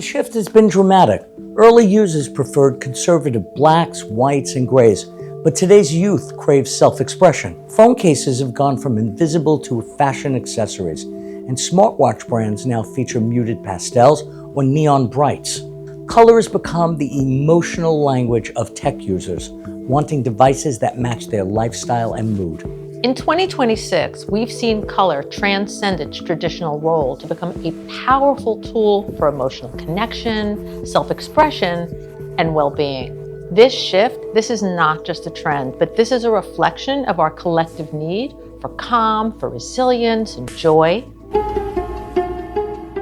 shift has been dramatic. Early users preferred conservative blacks, whites, and grays, but today's youth craves self-expression. Phone cases have gone from invisible to fashion accessories, and smartwatch brands now feature muted pastels or neon brights. Color has become the emotional language of tech users, wanting devices that match their lifestyle and mood. In 2026, we've seen color transcend its traditional role to become a powerful tool for emotional connection, self-expression, and well-being. This shift, this is not just a trend, but this is a reflection of our collective need for calm, for resilience, and joy.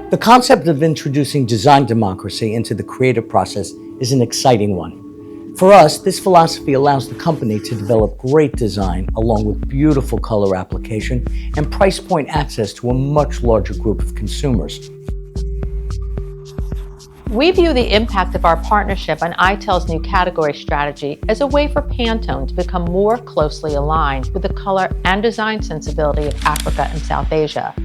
The concept of introducing design democracy into the creative process is an exciting one. For us, this philosophy allows the company to develop great design along with beautiful color application and price point access to a much larger group of consumers. We view the impact of our partnership on Itel's new category strategy as a way for Pantone to become more closely aligned with the color and design sensibility of Africa and South Asia,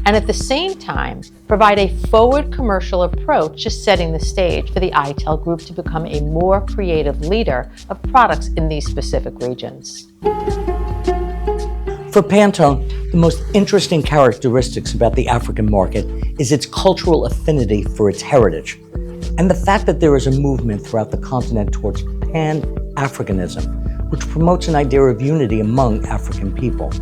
and at the same time, provide a forward commercial approach to setting the stage for the Itel Group to become a more creative leader of products in these specific regions. For Pantone, the most interesting characteristics about the African market is its cultural affinity for its heritage, and the fact that there is a movement throughout the continent towards Pan-Africanism, which promotes an idea of unity among African people.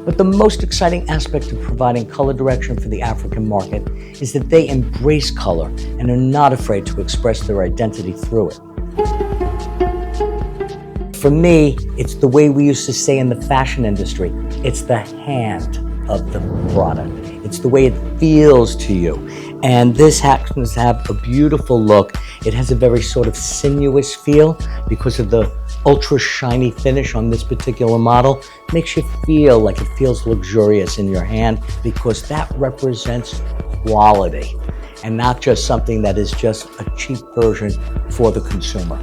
But the most exciting aspect of providing color direction for the African market is that they embrace color and are not afraid to express their identity through it. For me, it's the way we used to say in the fashion industry, it's the hand of the product. It's the way it feels to you. And this happens to have a beautiful look. It has a very sort of sinuous feel because of the ultra shiny finish on this particular model. Makes you feel like it feels luxurious in your hand because that represents quality and not just something that is just a cheap version for the consumer.